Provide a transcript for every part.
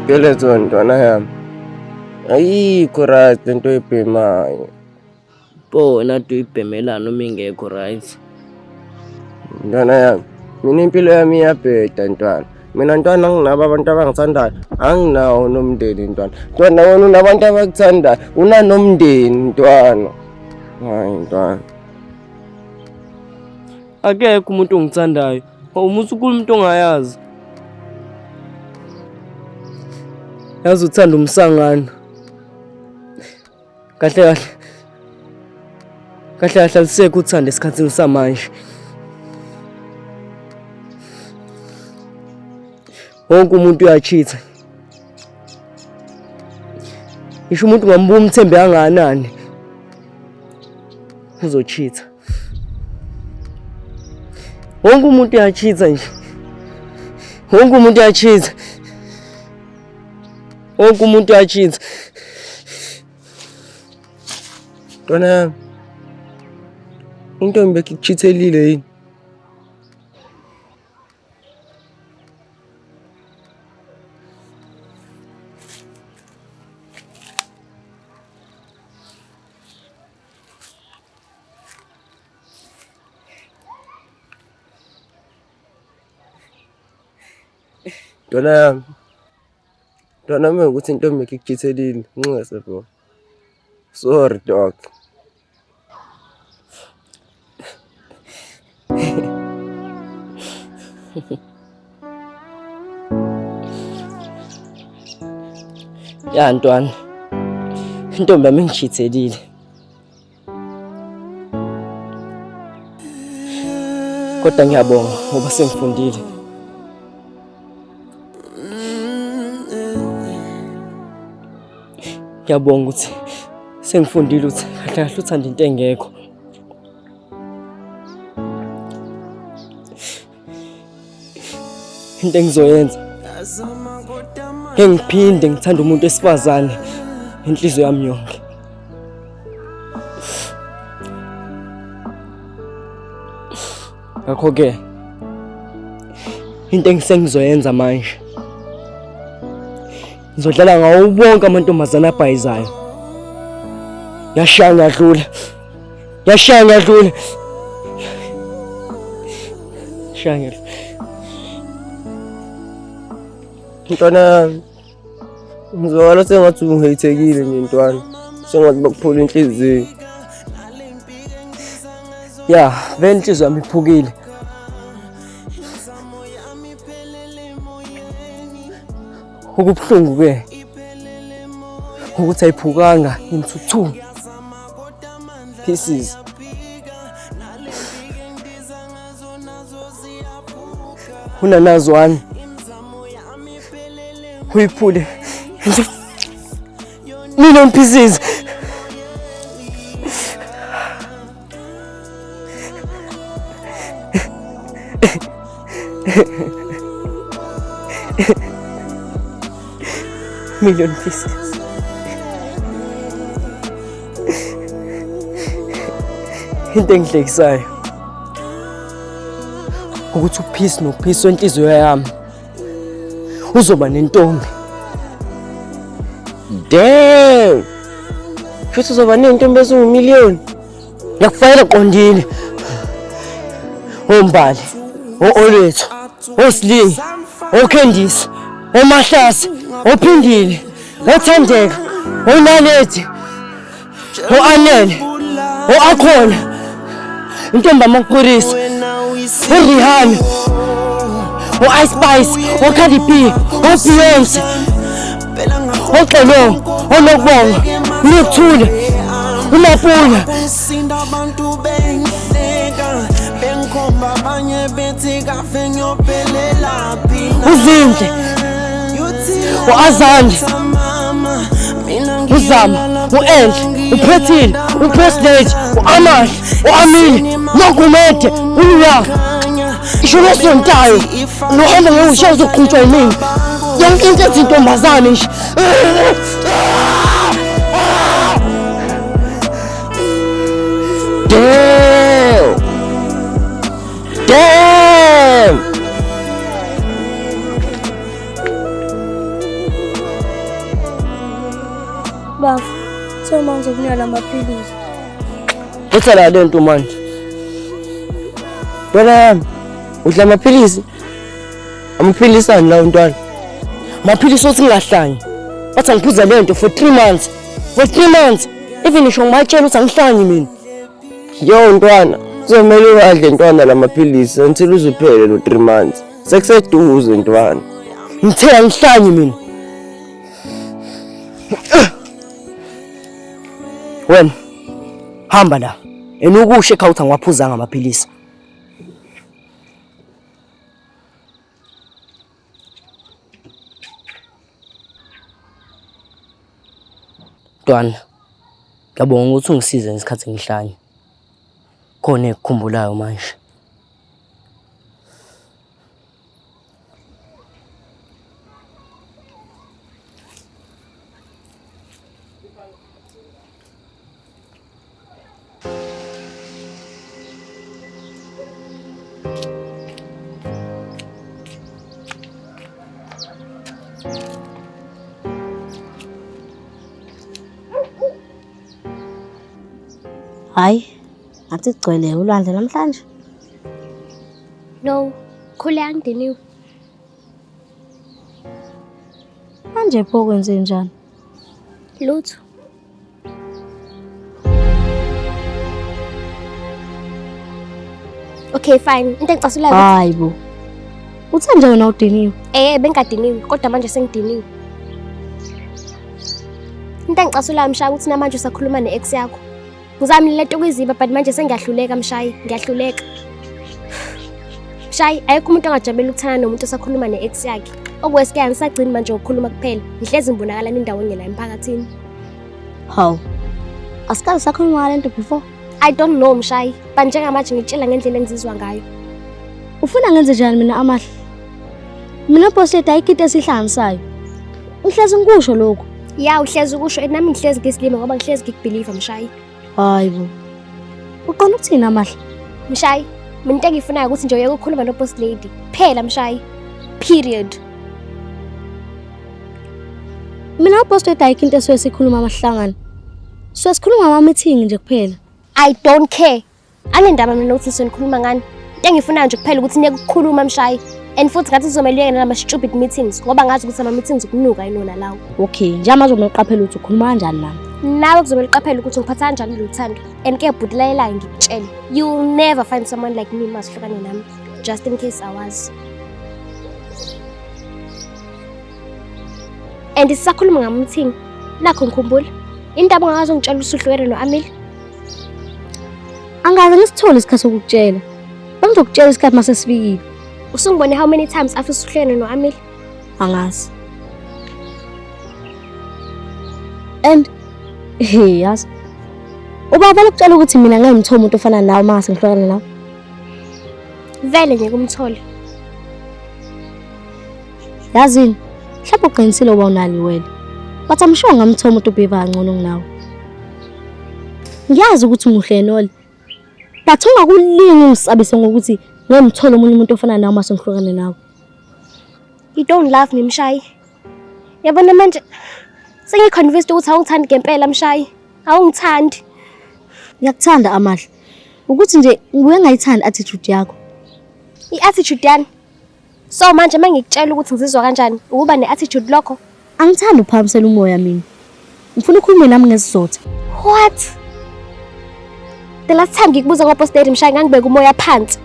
Skeleton ntwana yami. Ayikho right lento oyibhemayo. Wena tuyibhemela noma ingekho right. Ntwana yami, mina impilo yami iyabheda ntwana. Mina ntwana nginabo abantu abangithandayo, anginawo nomndeni ntwana. Ntwana wena unabantu abakuthandayo, unanomndeni ntwana. Hayi ntwana. Akekho umuntu ongithandayo. Umuthi ukhuluma umuntu ongayazi. Yazi uthanda umsangano. Kahle alisekho uthanda esikhathini samanje. Wonke umuntu uyachitha. Ngisho umuntu ngambuka umthembe kangakanani uzochitha. Wonke umuntu uyachitha nje. Wonke umuntu uyachitha. Wonke umuntu uyachitha. Ntwana yami, intombi ekuchithelile yini? Ntwana yami, ukuthi intombi ekuchithelile, ngingase bro. Sorry dog. Ya ntwana, intombi yami ingishithelile. Kodwa ngiyabonga ngoba sengifundile. Ngiyabonga ukuthi sengifundile ukuthi kahle uthanda into engekho. Into engizoyenza ngiphinde ngithanda umuntu wesifazane inhliziyo yami yonke. Ngakho-ke into engizoyenza manje, ngizodlala ngawo bonke amantombazane abhayizayo. Yashaya ngadlula. Ntwana, ngizwakala sengathi ungihayithekile nje ntwana. Sengathi bakuphula inhliziyo. Ya, vele inhliziyo yami iphukile. Ukubuhlungu-ke ukuthi ayiphukanga into 2 pieces. Unanazo 1 uyiphule into million pieces. Million pieces. Into engihlekisayo ukuthi uphisi nophisi wenhliziyo yami uzoba nentombi. Damn! Futhi uzoba nentombi ezingu-1,000,000. Ngiyakufayela qondile. Ombali, o-Oletho, oSilingi, oCandice, oMahlasi, oPhindile, oThandeka, oNaledi, o-Anele, o-Akhona, intombi amaPhorisa, uRihanna, o-Ice Spice, o-Cardi B, o-Beyonce, oXolo, oNokubonga, uNokuthula, uMapula. Uzinhle, u-Azande, uZama, u-Enhle, uPhethile, uPresident, u-Amahle, u-Amile, noGumede, uNyaka, isho noSontayo, nohamba ngewheelchair uzoqhutshwa yimina. Yonke into ezintombazane nje. Damn! Bafu, soma ngizokunika la maphilisi. Uthela lento manje. Wena yami, udla amaphilisi? Amaphilisi ani la ntwana? Amaphilisi othi ngahlanyi. Bathi ngiphuza lento for 3 months. For 3 months. Even ngisho ngibatshela ukuthi angihlanyi mina. Yo ntwana, kuzomele uwadle ntwana la maphilisi until uzuphele lo 3 months. Sekuseduze ntwana. Ngithe angihlanyi mina. Wena hamba la. Enukusho ekhaya uthi ngiwaphuzanga amaphilisi. Ntwana, ngiyabonga ukuthi ungisize ngesikhathi ngihlanye. Khona ekukhumbulayo manje. Hayi, athi gcwele ulwandle namhlanje. No, khule angidiniwe. Manje pho kwenze njani? Lutho. Okay, fine. Into engicasulayo. Hayi bo. Uthe nje wena udiniwe. Bengadiniwe, kodwa manje sengidiniwe. Into engicasulayo mshaya ukuthi namanje usakhuluma ne-ex yakho. Ngizamile lento kuyiziba but manje sengiyahluleka mshayi, ngiyahluleka. Mshayi, ayikho umuntu ongajabula ukuthana nomuntu osakhuluma ne-ex yakhe. Okwesike angisagcini manje ukukhuluma kuphela. Ngihlezi ngibonakala nendaweni la emphakathini. Hawu. Asikaze sakhuluma ngale nto before. I don't know mshayi, but njengamanje ngitshela ngendlela engizizwa ngayo. Ufuna ngenze njani mina amahle? Mina boss ayikho esihlangisayo. Ngihlezi ngikusho lokho. Ya uhlezi ukusho nami ngihlezi ngisilima ngoba ngihlezi ngikubelieve mshayi. Hayi bo. Uqona ukuthina amahle? Mshayi, mina into engiyifunayo ukuthi nje uyeke ukukhuluma no-boss lady. Phela mshayi. Period. Mina uboss ayikho into esuke sikhuluma amahlangano. Sikhuluma ama-meeting nje kuphela. I don't care. Angendaba mina ukuthi senikhuluma ngani. Into engiyifunayo nje kuphela ukuthi niyeke ukukhuluma mshayi. And futhi ngathi sizomele nama stupid meetings ngoba ngazi ukuthi ama meetings ukunuka inona lawo. Okay, njengamanje uzoqaphela ukuthi ukhuluma kanjani nami. Nawe kuzomela uqaphele ukuthi ngiphatha kanjani lothando. And ke bhudilayelayo ngikutshela. You'll never find someone like me masihlukane nami. Just in case I was. And sisakhuluma ngama-meeting. Nakho ngikhumbula. Indaba ongakaze ungitshela usuhlukene no-Amil. Angaze ngisithole isikhathi sokukutshela. Bangizokutshela isikhathi mase sifikile. Usungibone how many times after usuhlukene no-Amil? Angazi. And yazi. Ubaba lokutshela ukuthi mina ngeke ngithola umuntu ofana nawe mase ngihlukane nawe. Vele ngeke umthole. Yazini, mhlawumbe uqinisile uba unali wena. But I'm sure ngamthola umuntu obheva kangcono kunawe. Ngiyazi ukuthi umuhle noli. But ungakulingi ungisabise ngokuthi ngimthola omunye umuntu ofana nawe mase ngihlukane nawe. You don't love me mshayi. Yabona manje sengiconvinced ukuthi awungithandi ngempela mshayi. Awungithandi. Ngiyakuthanda amahle. Ukuthi nje ngibuye ngayithanda attitude yakho. I-attitude yani? So manje mangikutshela ukuthi ngizizwa kanjani ukuba ne-attitude lokho. Angithandi uphakamisela umoya mina. Ngifuna ukukhuluma nami ngesizotha. What? The last time ngikubuza ngo-boss lady mshayi ngangibeka umoya phansi.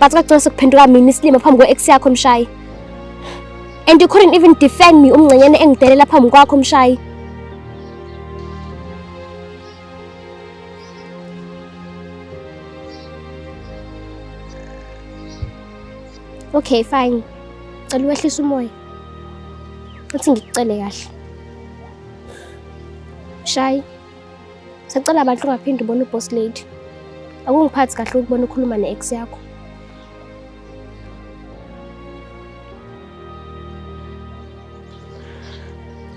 But kwagcina sekuphenduka mina isilima phambi kwe-ex yakho mshayi. And you couldn't even defend me umngcenyane engidelela phambi kwakho mshayi. Okay, fine. Cela uwehlise umoya. Uthi ngikucele kahle. Mshayi. Sacela abantu ungaphindi ubone uboss lady. Akungiphathi kahle ukubona ukhuluma ne-ex yakho.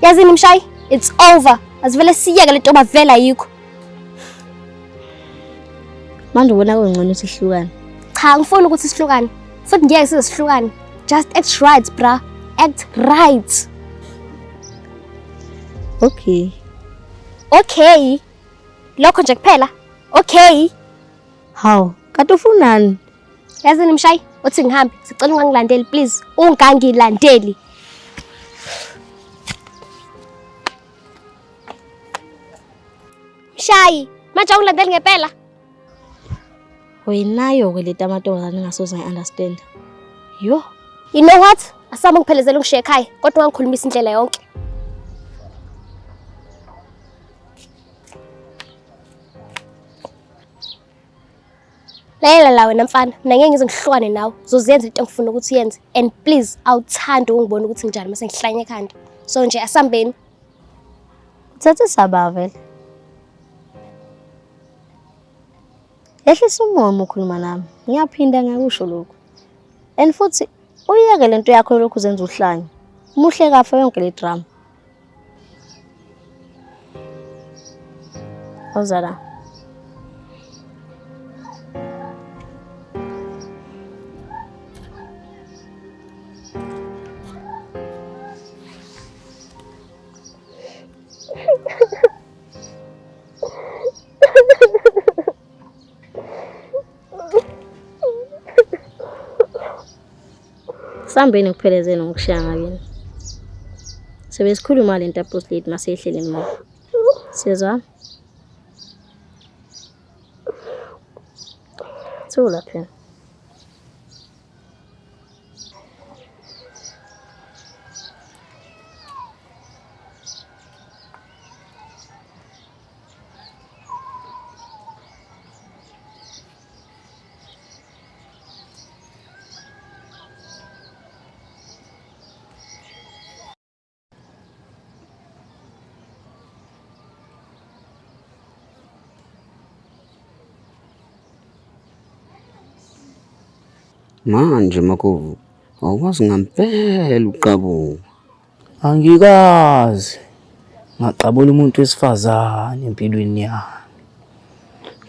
Yazini mshayi, it's over. Asivele siyeke lento oba vela yikho. Manje ubona kungcono sihlukane. Cha, ngifuna ukuthi sihlukane. Futhi ngeke sihlukane. Just act right, bra. Act right. Okay. Okay. Lokho nje kuphela. Okay. Hawu, kanti ufunani? Yazini Mshayi, uthi ngihambe. Sicela ungangilandeli please. Ungangilandeli. Mshayi, manje ungilandeli ngempela. Wenayo-ke le tamatongazane engasoze ngi-understand. Yo, You know what? Asama ngiphelezela ungishiye ekhaya, kodwa ungangikhulumisa indlela yonke. Lalela la wena mfana, mina ngeke ngize ngihlukane nawe. Uzozenza into engifuna ukuthi uyenze. And please, awuthandi ungibona ukuthi njani mase ngihlanye ekhanda. So nje asambeni. uthathe isaba vele. Ehlisa umoya uma ukhuluma nami. Ngiyaphinda ngakusho lokho. And futhi uyeke lento yakho lokhu uzenza uhlanye. Muhle kafa yonke le drama. Ozala. Sambeni kuphelezeni ngokushaya ngakini. Sebesikhuluma lento apost late masehlele mina. Siyezwa? Thula phela. Manje Makovu, awukwazi ngampela uqabuka. Angikazi. Ngaxabula umuntu wesifazane empilweni yami.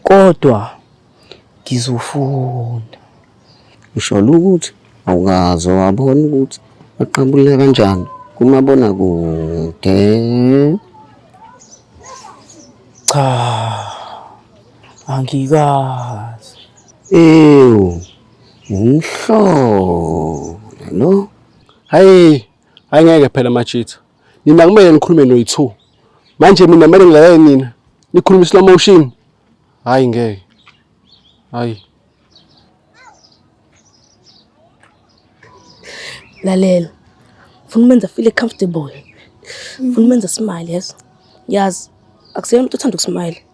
Kodwa ngizofunda. Usho ukuthi awukazi wabona ukuthi aqabule kanjani kumabona kude. Cha. Angikazi. Ngihlola lo. Hayi ngeke phela machitha. Nina kumele nikhulume no2. Manje mina kumele ngilalele nina. Nikhuluma slow motion. Hayi ngeke. Hayi. Lalela. Ufuna umenza feel comfortable. Ufuna umenza smile, yes. Yazi, akuseyona umuntu othanda ukusmile.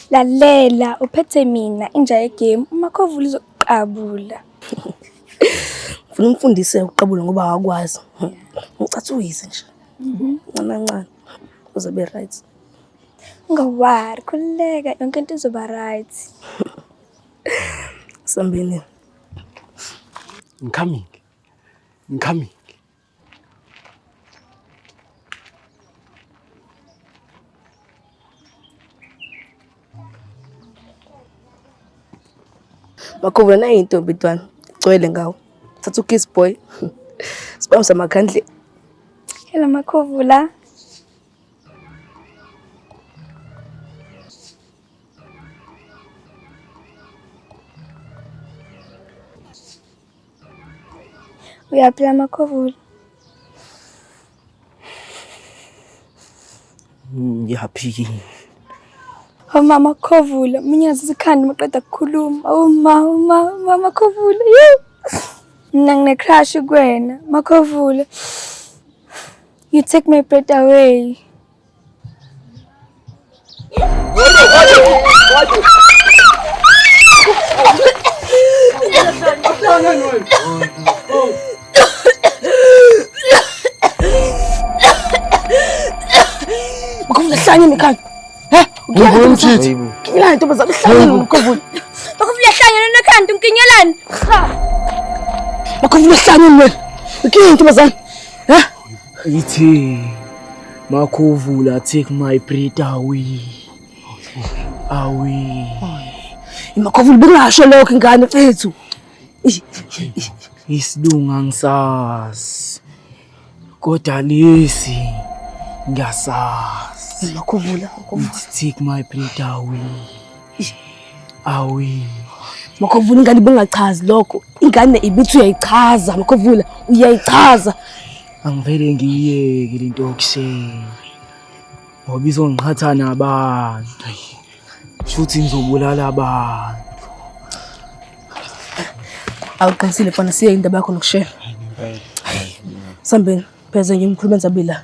Lalela, uphethe mina inja yegame uMakhovula uzoqabula. Ufuna umfundise uqabula ngoba akakwazi. Ngicatha uyize nje. Ncane uzobe right. Ungawari, khuleka yonke into izoba right. Sambeni. I'm coming. Makovula nayo intombi ntwana. Gcwele ngawo. Thatha ukiss boy. Sibamsa amakhandle. Hello Makhovula. Uyaphila Makhovula? Ngiyaphiki. Oh mama Makhovula, minyazi isikhanda maqeda kukhuluma. Oh mama Makhovula. Mina ngine crush kuwena, Makhovula. You take my breath away. Makovula hlanye ekhaya. Ngivula umthithi. Ngilani ntombazana hlanye Makovula. Makhovula hlangana nekhanda unkinyelani? Makovula hlanye wena. Ngiyini ntombazana? Ithi Makovula take my breath away. Makovula bengasho lokho ingane mfethu. Isilunga ngisazi. Kodwa lesi ngiyasazi. Makhovula. Take my plate away. Away. Makhovula ingane bengachazi lokho. Ingane ibithi uyayichaza Makhovula, uyayichaza. Angivele ngiyeke lento yokushela. Ngoba izongiqhatha nabantu. Futhi ngizobulala abantu. Awuqinisile mfana siye indaba yakho nokushare. Sambeni, pheze nje imkhuluma nzabila.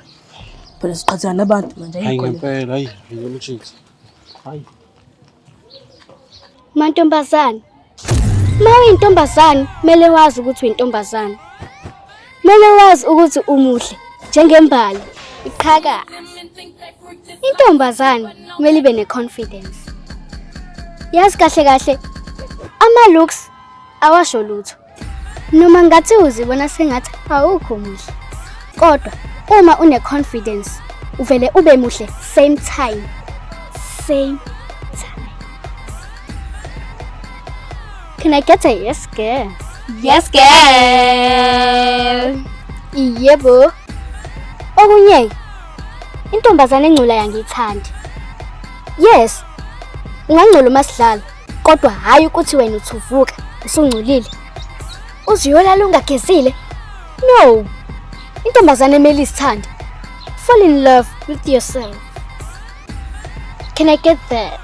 Phela siqhathana nabantu manje Hayi ayikhona. ngempela, hayi ngiyamtshitha. Hayi. Mantombazane. Ma uyintombazane, kumele wazi ukuthi uyintombazane. Kumele wazi ukuthi umuhle njengembali, iqhaka. Intombazane kumele ibe neconfidence. Yazi kahle kahle ama-looks awasho lutho. Noma ngathi uzibona sengathi awukho muhle. Kodwa uma une-confidence, uvele ube muhle same time. Same time. Can I get a yes, girl? Yes, girl. Yebo. Okunye, intombazane engcula yangithandi. Yes, ungangcola uma sidlala, kodwa hayi ukuthi wena uthuvuka, usungcolile. Uziyolala ungagezile? No. Intombazane emeli isithande. Fall in love with yourself. Can I get that?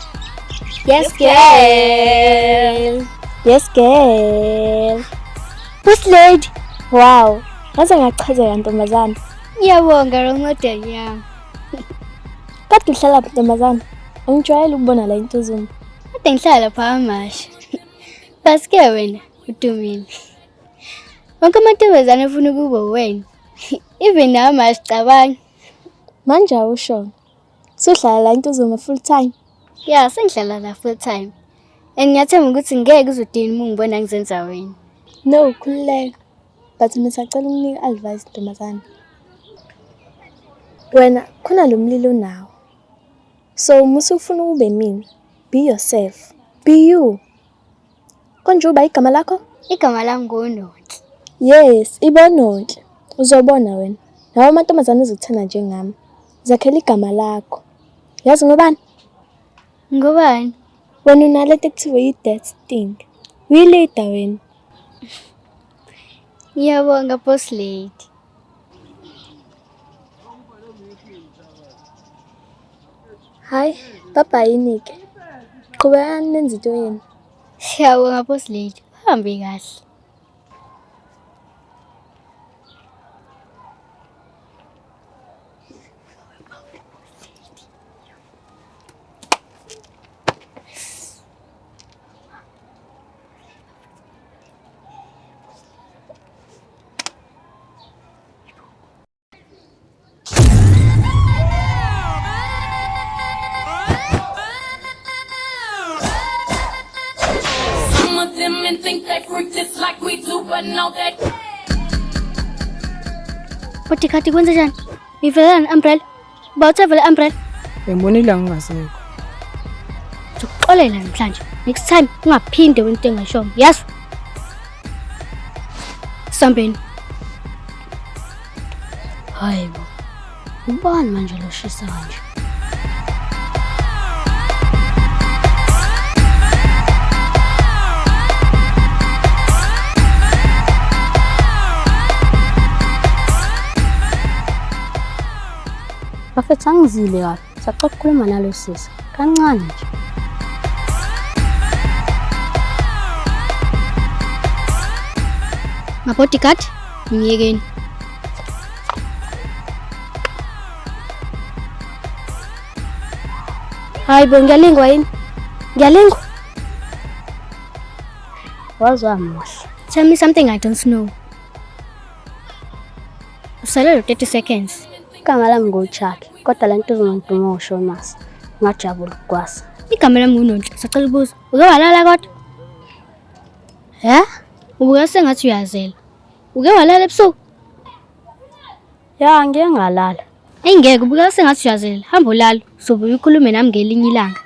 Yes, girl. Yes, girl. Boss lady. Wow, ngaze ngachazeka ntombazane. Ngiyabonga Ramadan yami. Kade uhlala phi ntombazane? Angijwayele ukubona la intuzuma. Kade ngihlala pha Masha. Basike wena uDumile. Wonke amantombazane afuna ukuba wena. Even nawe masicabanga. Manje awusho. Suhlala la intuzuma full time. Yeah, sengihlala la full time. And ngiyathemba ukuthi ngeke uzodini uma ungibona ngizenza wena. No, khululeka. But ngisacela ukunika advice ntombazane. Wena khona lo mlilo nawo. So musufuna ube mina. Be yourself. Be you. Konje uba igama lakho? Igama lami nguNonhle. Yes, iBononhle. Uzobona wena. Nawo amantombazane azokuthanda njengami. Zakhela igama lakho. Yazi ngobani? Ngobani? Wena unalento ekuthiwa yi-that thing. Uyilida wena. Ngiyabonga boss lady. Hayi, baba yinike. Qhubekani nenze into yenu. Siyabonga boss lady. Hambe kahle. And think they freak just like we do, but know that. Potikati kwenza njani? Nivela umbrella. Bawuthevela umbrella. Ngibonile ngingasekho. Ukuxolela namhlanje. Next time ungaphinde wento engasho. Yes. Sambeni. Hayibo. Ubani manje lo shisa kanje? Bafethu angizile kahle. Saqala ukukhuluma nalo sisi. Kancane nje. Mabodyguard, ngiyekeni. Hayibo ngiyalingwa yini? Ngiyalingwa. Wazwa muhle. Tell me something I don't know. Usale 30 seconds. Igama lami nguChucky, kodwa la nto uzongiduma uShowmas. Ngajabula ukwazi. Igama lami nguNonhle, sacela ubuza. Uke walala kodwa? Ubuka sengathi uyazela. Uke walala ebusuku? Ya, ngeke ngalala. Engeke ubuka sengathi uyazela. Hamba ulala, sobuye ukhulume nami ngelinye ilanga.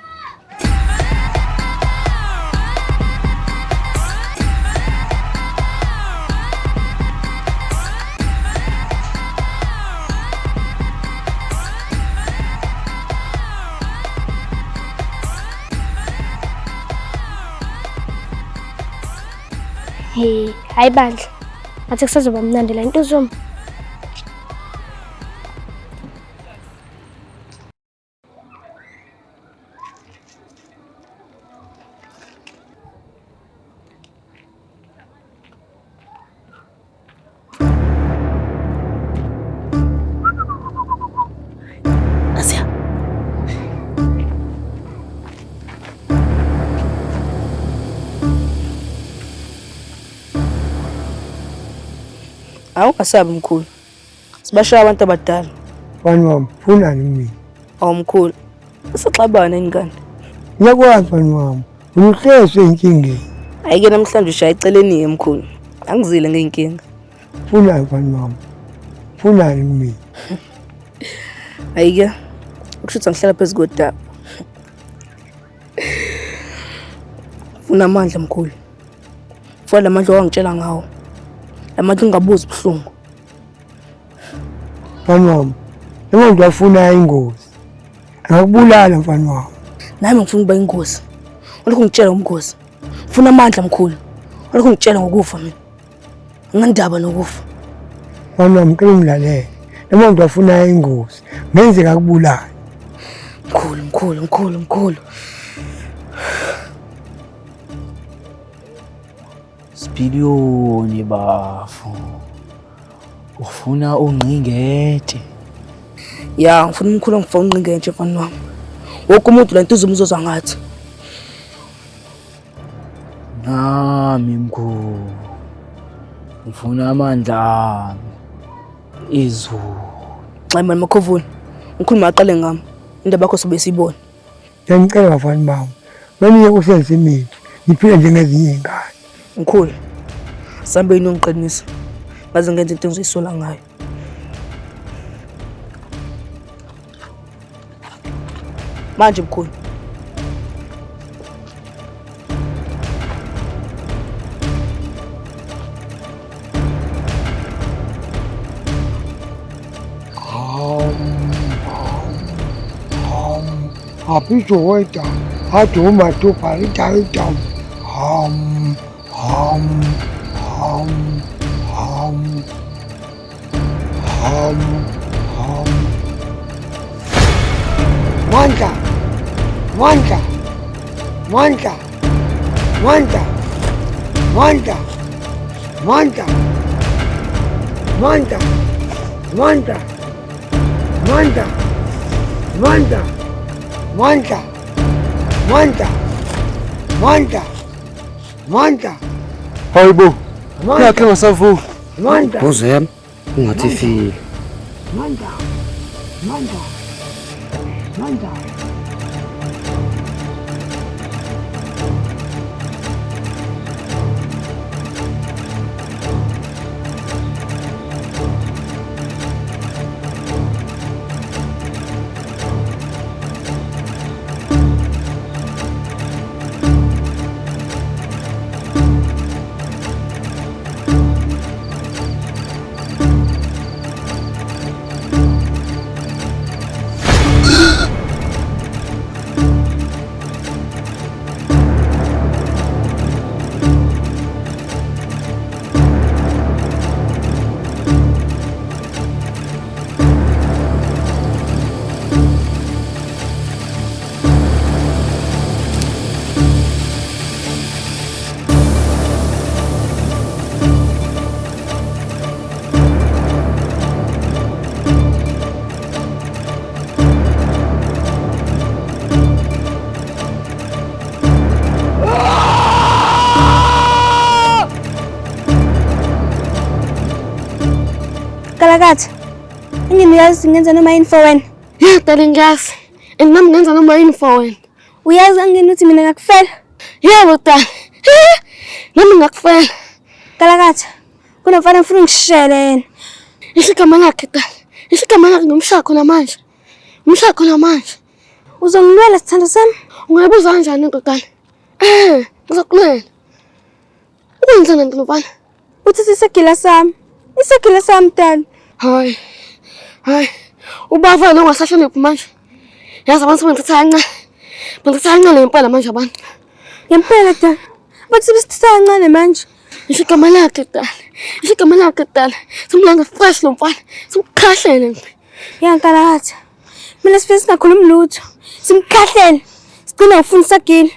Hayi bandla. Ngathi kusazoba mnandi la nto zoma. Asiya. Awungasabi mkhulu. Sibashaya abantu abadala. Mfana wami, funani mina? Mkhulu. Usixabana ingane. Ngiyakwazi mfana wami, unuhlezi enkingeni. Ayike namhlanje ushaya eceleni mkhulu. Angizile ngeenkinga. Funani mfana wami? Funani mina? Ayike. Ukushuthi ngihlala phezu kodaba. Funa amandla mkhulu. Funa lamandla wangitshela ngawo. Lamandla ungabuzi ubuhlungu. Mfana wami, noma ngiyafuna ingozi. Angakubulala mfana wami. Nami ngifuna ukuba ingozi. Ulokhu ngitshela umgozi. Funa amandla mkhulu. Ulokhu ngitshela ngokufa mina. Ngandaba nokufa. Mfana wami, ngicela ungilalele. Noma ngiyafuna ingozi. Ngenzeka kubulala. Mkhulu. Sipiliyoni bafu. Ufuna ungqingete. Ya, ngifuna umkhulu ngifuna ungqingete mfana wami. Wonke umuntu la ntuzo umuzozwa ngathi. Nami mkhulu. Ngifuna amandla ami. Izulu. Xa imali makhovula. Umkhulu maqale ngami. Indaba yakho sobe siyibona. Ngiyacela bafana bami. Baniye kusenze imithi. Ngiphila njengezinye izingane. Mkhulu. Sambe inongiqinisa. Ngaze ngenze into engizoyisola ngayo. Manje mkhulu. Apisho weta, atuma tu parita ita. Manda. Hayibo. Yakhe ngasavuka. Boze yami ungathi file. Manda. Kalakathi. Ingini uyazi ngenza noma yini for wena? Yeah, darling gas. And nami ngenza noma yini for wena. Uyazi angini uthi mina ngakufela? Yebo darling. Nami ngakufela. Kalakathi. Kunomfana ufuna ngishele yena. Isigama lakhe darling. Isigama lakhe ngomshakho namanje. Umshakho namanje. Uzongilwela sithando sami? Ungayibuza kanjani ndodana? Ngizokulwela. Ukwenzani ndodana? Uthi sisegila sami. Isegila sami dala. Hayi. Ubava lo ngasahloniphi manje. Yazi abantu bangithatha kancane. Bangithatha kancane impela manje abantu. Ngempela dala. Bathi sibisithatha kancane manje. Ngisho igama lakhe dala. Ngisho igama lakhe dala. Simlanga fresh lo mfana. Simkhahlele. Yankalakatha. Mina sifisa singakhulumi lutho. Simkhahlele. Sigcina ngifuna sakile.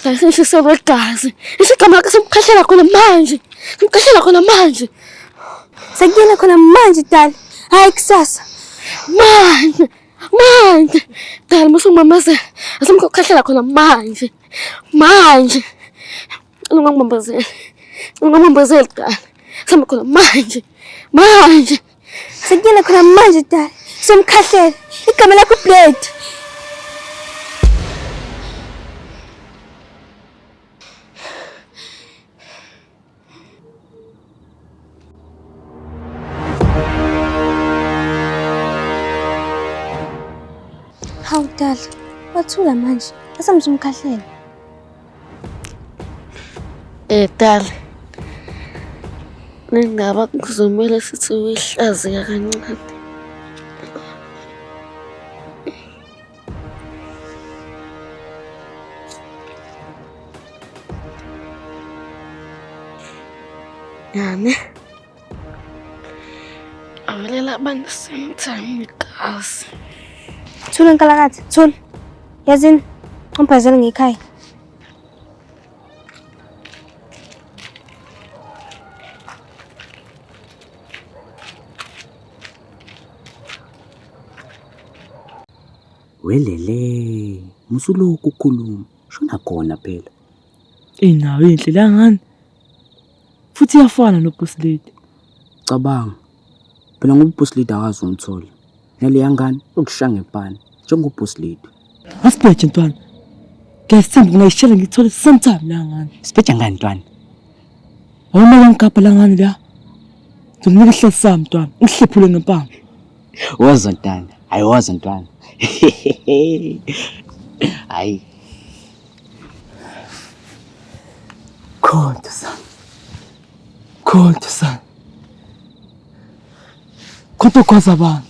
Ngisho sekwegazi. Ngisho igama lakhe simkhahlela khona manje. Simkhahlela khona manje. Sakile khona manje dala. Hayi kusasa. Manje. Dala musungimamazela. Asimkhahlela khona manje. Manje. Ungangibambazeli. Ungangibambazeli dala. Samba khona manje. Manje. Sakile khona manje dala. Simkhahlele. Igama lakho Blade. Hawu dala. Wathula manje. Asamzumkhahlele. Dala. Nindaba kuzomela sithi uyihlaziya kancane. Yani. Awalela abantu same guys. Thula Nkalakatha, thula. Yazini, ungibhazela ngekhaya. Welele, musuloku ukukhuluma. Shona khona phela. Inawo inhle la ngani. Futhi iyafana noBoss Lady. Cabanga. Phela ngoba uBoss Lady akazi umthola. Nale yangani ukushaya ngepani njengoBoss Lady. Asibheje ntwana. Ngiyasithemba ngayishela ngithole sometime la ngani. Sibheje ngani ntwana? Awumela ngikapha la ngani la. Ngikunika ihlelo sami ntwana. Ngihlephule ngempama. Waza ntwana. Hayi waza ntwana. Hayi. Khonto sana. Khonto sana. Khonto kwaza abantu.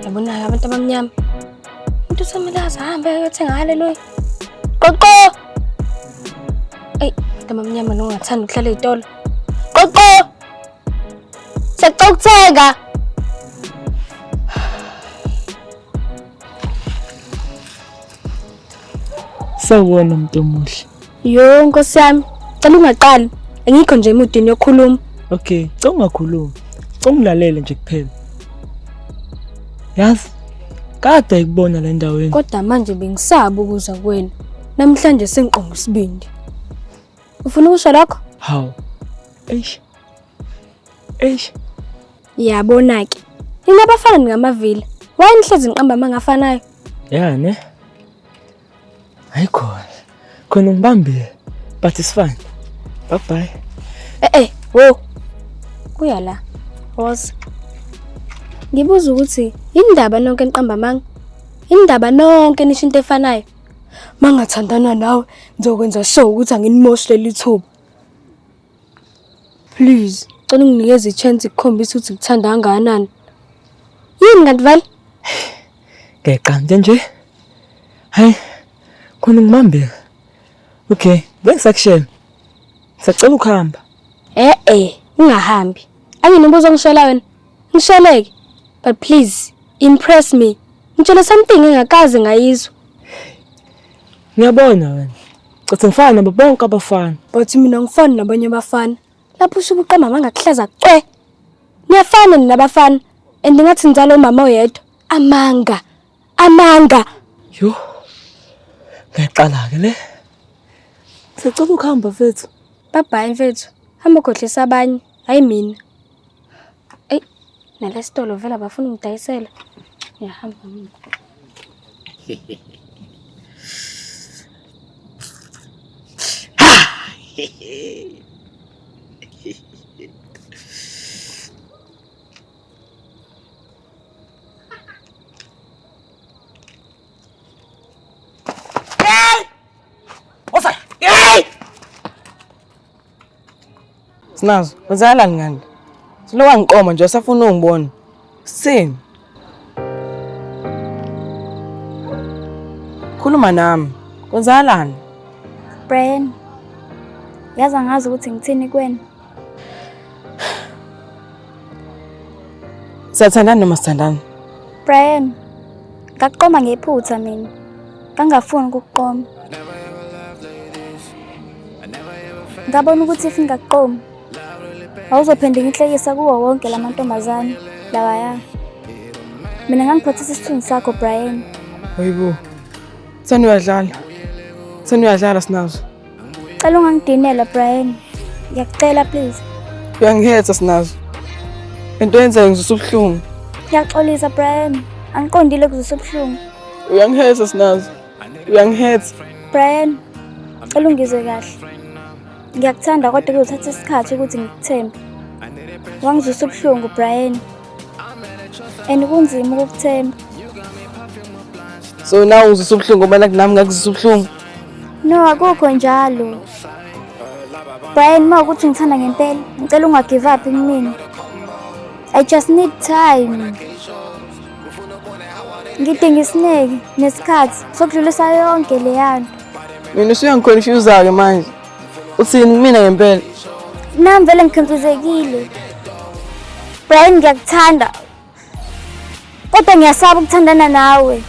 Yabona abantu abamnyama. Into semelaza hamba ayothenga haleluya. Abantu abamnyama nongathanda ukuhlala ezitolo. Sekucokuthenga. Sawubona muntu omuhle. Yo Nkosi yami, cela ungaqali. Engikho nje emudini yokukhuluma. Okay, cela ungakhulumi. Cela ungilalele nje kuphela. Yazi, kade ayikubona le ndaweni. Kodwa manje bengisaba ukuza kuwena. Namhlanje sengiqonga isibindi. Ufuna ukusho lokho? Hawu. Eish. Yabona ke. Inabafana ngamavila. Wayenihlezi ngiqamba mangafanayo. Ya ne. Hayikhona. Khona ngibambile. But it's fine. Bye bye. Wo. Kuya la. Woza. Ngibuza ukuthi indaba nonke eniqamba manga. Indaba nonke nisho into efanayo. Mangathandana nawe ngizokwenza sure ukuthi anginimoshele ithuba. Please, cela unginikeze ichance ikukhombisa ukuthi ngithanda kangakanani. Yini kanti vale? Ngeqanda nje. Hayi. Khona ngibambile. Okay, bengisakushela. Sacela ukuhamba. Ungahambi. Anginobuzo ngishela wena. Ngisheleke. But please, impress me. Ngitshela something engakaze ngayizwa. Ngiyabona wena. Cathi ngifana nabo bonke abafana. But mina ngifana nabanye abafana. Lapho usuke uqamba mangakuhlaza cwe. Niyafana nabafana. And ngathi ngizalo umama oyedwa. Amanga. Yo. Ngiyaqala ke le. Sicela ukuhamba mfethu. Bye bye mfethu. Hamba ukhohlisa abanye, hayi mina. Nalesitolo vela bafuna ungidayisela. Ngiyahamba mina. Sinazo, wenzakalani ngani? Silowa ngiqoma nje usafuna ungibona. Sini? Khuluma nami. Kwenzakalani? Brian, yazi angazi ukuthi ngithini kuwena. Siyathandana noma sithandana? Brian, ngakuqoma ngephutha mina. Ngangafuni ukukuqoma. Ngabona ukuthi if ngakuqoma awuzophinde ngihlekisa kuwo wonke lamantombazane lawaya. Mina ngangiphathisa isithunzi sakho Brian. Hayibo. Sani uyadlala. Sani uyadlala Sinazo. Cela ungangidinela Brian. Ngiyakucela please. Uyangihetha Sinazo. Into yenzayo ngizwe ubuhlungu. Ngiyaxolisa Brian. Angiqondile kuzwe ubuhlungu. Uyangihetha Sinazo. Uyangihetha. Brian, cela ungizwe kahle. Ngiyakuthanda kodwa kuzothatha isikhathi ukuthi ngikuthembe. Wangizwisa ubuhlungu Brian. Kunzima ukukuthemba. So now uzwisa ubuhlungu ngoba nami ngakuzwisa ubuhlungu. No, akukho njalo. Brian, mawukuthi ngithanda ngempela, ngicela ungagive up kumina. I just need time. Ngidinga isineke nesikhathi sokudlulisa yonke le yanto. Mina usuyangiconfuse ke manje. Uthini kumina ngempela? Nami vele ngikhonfuzekile. Brian, ngiyakuthanda. Kodwa ngiyasaba ukuthandana nawe.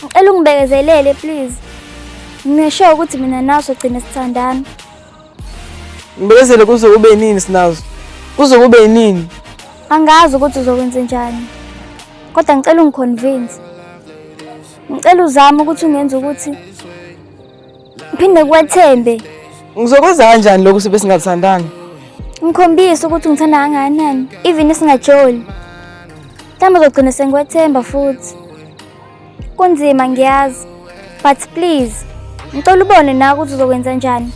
Ngicela ungibekezelele please. Ngisho ukuthi mina nawe sogcina sithandana. Ngibekezele kuze kube nini Sinazo? Kuze kube nini? Angazi ukuthi uzokwenza njani. Kodwa ngicela ungiconvince. Ngicela uzame ukuthi ungenza ukuthi uphinde kwethembe. Ngizokwenza kanjani lokho sibe singathandani? Ngikhombisa ukuthi ngithanda kangakanani, even isingajoli. Mhlawumbe uzogcina sengikwethemba futhi. Kunzima ngiyazi, but please, ngicela ubone nawe ukuthi uzokwenza njani.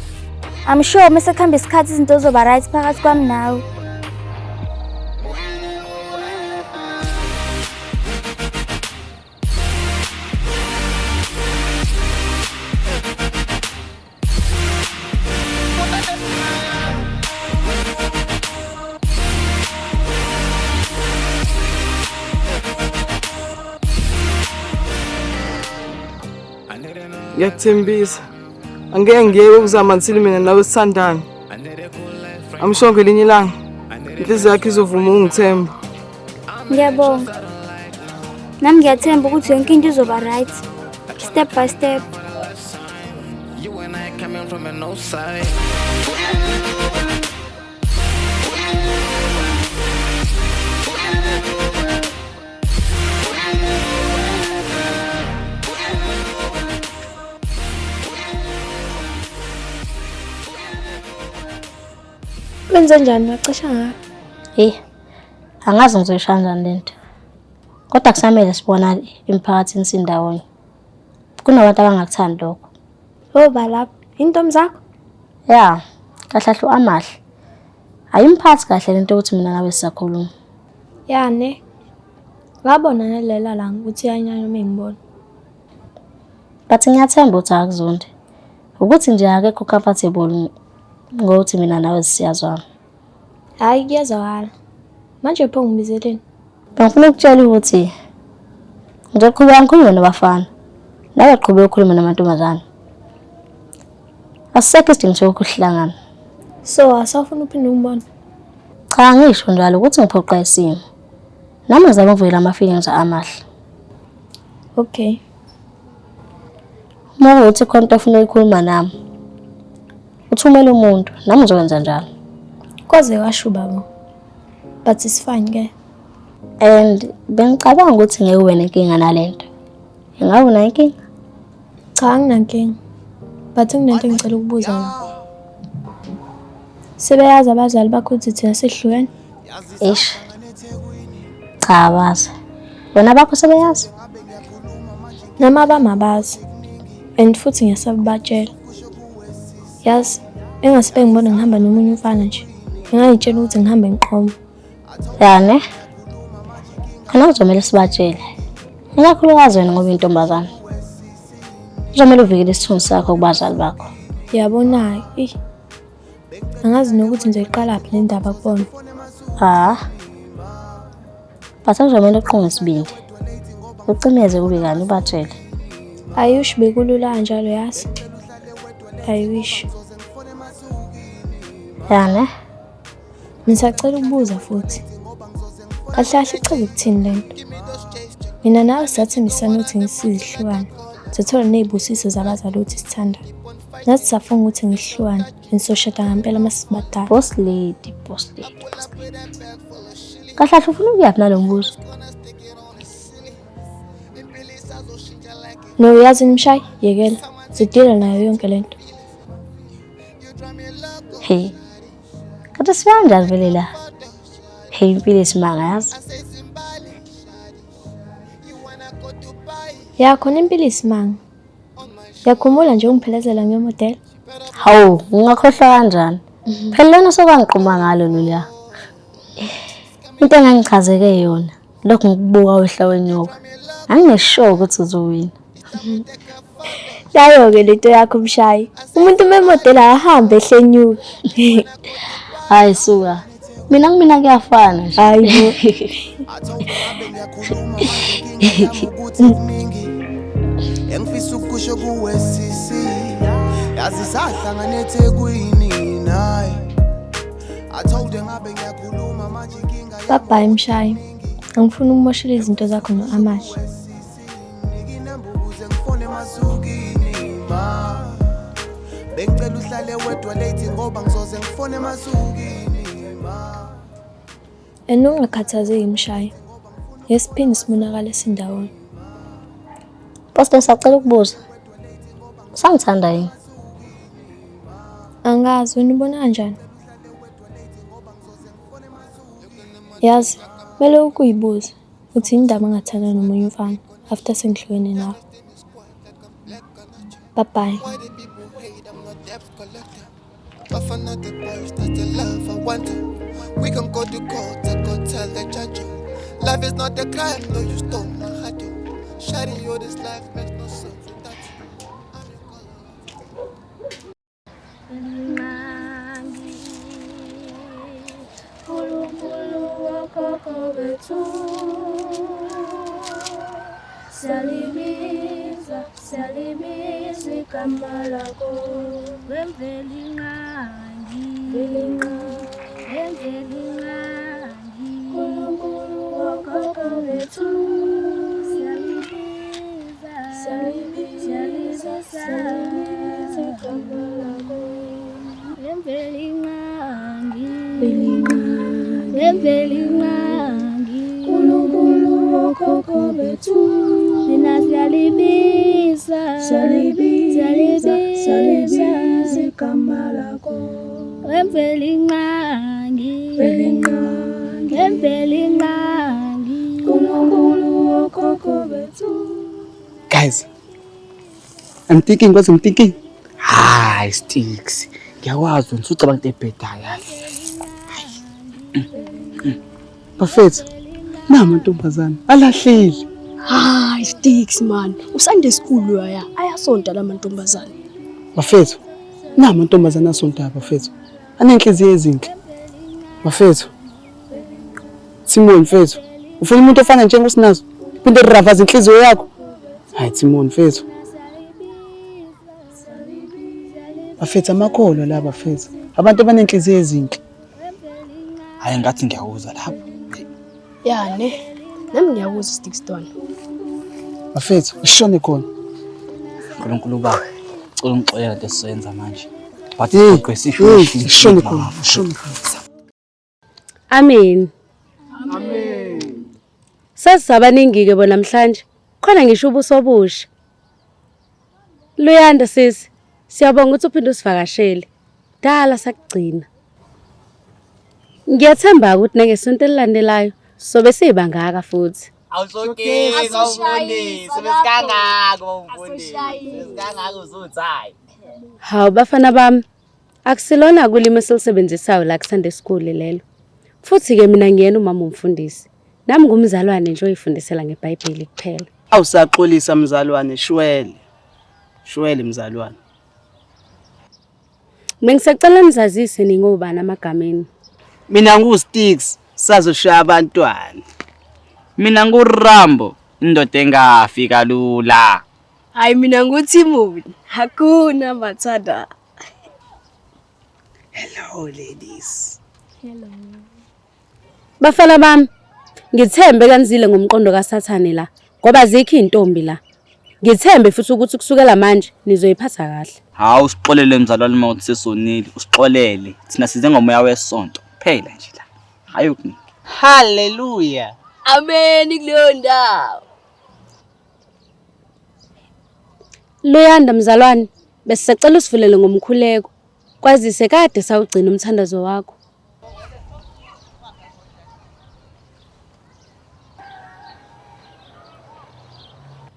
I'm sure mase kuhamba isikhathi izinto zizoba right phakathi kwami nawe. Ngiyakuthembisa. Angeke ngiyeke ukuzama until mina nawe sithandane. Amsho ngelinye ilanga inhliziyo yakho izovuma ungithemba. Ngiyabonga. Nami ngiyathemba ukuthi yonke into izoba right. Step by step. You and I coming from a no side. Wenze njani waqesha ngayo? Angazi ngizoyisha kanjani lento. Kodwa kusamele sibonane emphakathini sindawonye. Kunabantu abangakuthandi lokho. Oba lapho, intombi zakho? Ya, kahlahlu amahle. Ayimphathi kahle lento ukuthi mina nawe sisakhuluma. Yane. Ngabona nelela langa ukuthi yanyanya uma ngibona. Bathi ngiyathemba ukuthi akuzondi. Ukuthi nje akekho comfortable ngokuthi mina nawe siyazwana. Hayi kuyazwakala. Manje pho ngibizeleni. Ngifuna ukutshela ukuthi ngizoqhubeka ngikhulume nabafana. Nawe qhubeka ukhulume namantombazane. Asisekho isidingo sokuhlangana. So asafuna uphinde umbone. Cha ngisho njalo ukuthi ngiphoqa isimo. Nami ngizama ukuvela ama-feelings amahle. Okay. Uma uthi khona into ofuna ukukhuluma nami. Uthumela umuntu, nami ngizokwenza njalo. Kwaze washo baba. But it's fine ke. And bengicabanga ukuthi ngeke ube nenkinga nalento. Ingabe unankinga? Cha anginankinga. But nginento engicela ukubuza yona. Sebeyazi abazali bakho ukuthi thina sihlukene? Eish. Cha bazi. Wena bakho sebeyazi? Nami abamabazi and futhi ngiyasaba batshela. Yazi, engasibe ngibona ngihamba nomunye umfana nje. Ngingayitshela ukuthi ngihambe ngiqhoma. Yani, khona kuzomela sibatshele. Ikakhulukazi wena ngoba intombazana. Kuzomela uvikele isithunzi sakho kubazali bakho. Yabona, angazi nokuthi ngizoyiqala phi le ndaba kubona. But kuzomela uqonge isibindi. Ucimeze kube kani ubatshele. I wish bekulula kanjalo yazi. I wish. Yani, Ngisacela ukubuza futhi. Kahle kahle icebe ukuthini lento? Mina nawe sathembisana ukuthi ngisizihlukane. Sithola nezibusiso zabazali ukuthi sithanda. Nathi safuna ukuthi ngihlukane, nisoshada ngempela masibadala. boss lady. Kahle kahle ufuna ukuyaphi nalo mbuzo? No, yazi Mshayi, yekela. Sidila nayo yonke lento. Hey. Kade sikanjani vele la? Hey, impilo isimanga yazi. Yakhona impilo isimanga. Yakhumula nje ungiphelezela ngiyomodela. Hawu, ngingakhohlwa kanjani? Phela lena sokwangiqhuma ngalo lolu. Into engangichazeke yona, lokho ngikubuka wehla wenyoka. Angineshow ukuthi uzowina. Layo-ke lento yakho Mshayi. Umuntu memodela ahambe ehlenyuka. Hayi suka. Mina kuyafana nje. Hayibo. Engifisa ukusho kuwe sisi. Yazi sahlangana eThekwini naye. I told her ngabe ngiyakhuluma manje inkinga. Bye Mshayi. Angifuni ukumoshela izinto zakho noAmahle. Ngifone emasukini ma. Bengicela uhlale wedwa late ngoba ngizoze ngifone emasukini ma. Ungakhathazeki Mshayi. Yesiphini simonakala esindawoni. Poste sacela ukubuza. Sangithanda yini? Angazi wena ubona kanjani? Yazi, mele ukuyibuza uthi indaba ngathanda nomunye umfana after sengihlukene nawe. Bye. But for not the boys, that's the love I want. We can go to court, I go tell the judge. Life is not a crime, no, you stole my heart. Shawty, yo, this life makes no sense without Salimiza igama lakho wemveli ngqangi uNkulunkulu wokhokho bethu siyalibiza igama lakho wemveli ngqangi uNkulunkulu wokhokho bethu Mina siyalibiza igama lakho wemveli ngqangi uNkulunkulu wokhokho bethu. Guys, I'm thinking. Hayi, Sticks. Ngiyakwazi ukuthi ucabanga into ebhedayo yazi. Bafethu, nama ntombazana alahlile. Hayi Sticks man, usande school waya ayasonta lamantombazana. Bafethu, nama ntombazana asonta bafethu. Anenhliziyo ezinhle. Bafethu. Simon mfethu, ufuna umuntu ofana njengoSinazo? Phinde ravaza inhliziyo yakho. Hayi Simon mfethu. Bafethu amakholwa la bafethu. Abantu abanenhliziyo ezinhle. Hayi ngathi ngiyawuza lapha. Yani, nami ngiyakuzwa Sticks Don. Bafethu, ushone khona. uNkulunkulu baba, cela ungixolela into esiyenza manje. But ushone khona. Amen. Sasisabaningi-ke bona namhlanje. Khona ngisho ubuso obusha. Luyanda sisi. Siyabonga ukuthi uphinde usivakashele. Dala sakugcina. Ngiyathemba ukuthi nangesonto elilandelayo sobe sibangaka futhi. Awusokeki ngawufundisi besikangako umfundisi besikangako uzuthayi. Hawu bafana bami, akusilona kulima esilisebenzisayo la ku-Sunday school lelo. Futhi-ke mina ngiyena umama umfundisi. Nami ngumzalwane nje oyifundisela ngeBhayibheli kuphela. Awusaxolisa mzalwane shwele. Shwele mzalwane. Bengisacela nizazise ningobani amagameni. Mina nguSticks sazoshaya abantwana. Mina nguRambo indoda engafi kalula. Hayi mina nguTimothy. Hakuna Matata. Hello ladies. Hello. Bafana bami, ngithembe kanzile ngomqondo kaSathane la, ngoba zikho intombi la. Ngithembe futhi ukuthi kusukela manje nizoyiphatha kahle. Hawu sixolele mzalwane mawuthi sesonile, usixolele. Thina size ngomoya wesonto. Phela nje la. Hayi ukunika. Hallelujah. Amen kuleyo ndawo. Luyanda mzalwane, besicela usivulele ngomkhuleko. Kwazise kade sawugcina umthandazo wakho.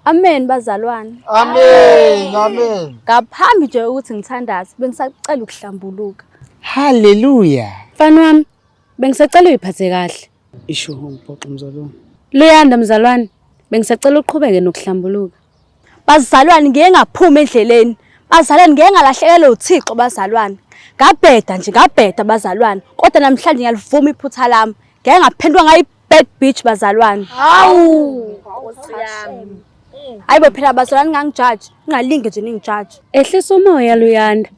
Amen bazalwane. Amen, amen. Ngaphambi nje ukuthi ngithandaze bengisacela ukuhlambuluka. Hallelujah. Mfana wami, bengisacela uyiphathe kahle. Isho ngiphoxa mzalwane. Luyanda mzalwane, bengisacela uqhubeke nokuhlambuluka. Bazalwane ngeke ngaphuma endleleni. Bazalwane ngeke ngalahlekelwa uThixo bazalwane. Ngabheda nje ngabheda bazalwane. Kodwa namhlanje ngiyalivuma iphutha lami. Ngeke ngaphendwa ngayi bad bitch bazalwane. Hawu, Nkosi yami. Hayibo phela bazalwane ngangijudge, ningalinge nje ningijudge. Ehlisa umoya Luyanda.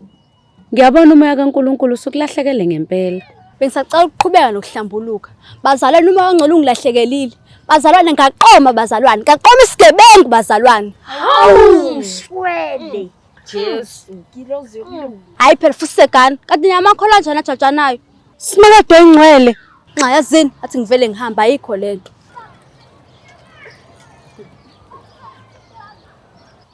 Ngiyabona umoya kaNkulunkulu usukulahlekele ngempela. Bengisacela ukuqhubeka nokuhlambuluka. Bazalwane uma ongcola ungilahlekelile. Bazalwane ngaqoma bazalwane, ngaqoma isigebengu bazalwane. Hawu, shwele. Jesu, kirozi yokulunga. Hayi phela fusekani, kanti nyamakhola njani ajajanayo? Simakade engcwele. Nxa yazini athi ngivele ngihamba ayikho lento.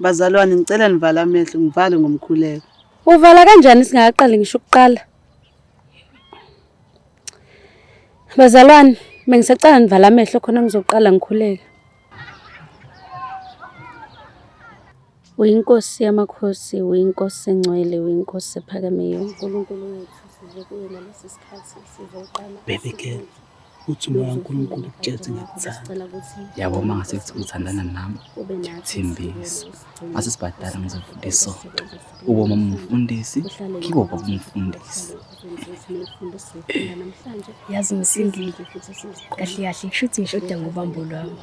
Bazalwane ngicela nivala amehlo ngivale ngomkhuleko. Uvala kanjani singaqali ngisho ukuqala? Bazalwane, bengisacela nivala amehlo khona ngizoqala ngikhuleka. Uyinkosi yamakhosi, uyinkosi engcwele, uyinkosi ephakameyo. uNkulunkulu wethu size kuye nalesi sikhathi sizoqala. Baby girl, uthi umoya kaNkulunkulu ukutshela ngikuthanda. Yabo mangase kuthi uthandana nami. Thembisa. Mase sibadala ngizofundisa. Ubo mama umfundisi, kibo baba umfundisi. Yazi ngisindile. Kahle kahle ngishuthi ngishoda ngobambo lwami.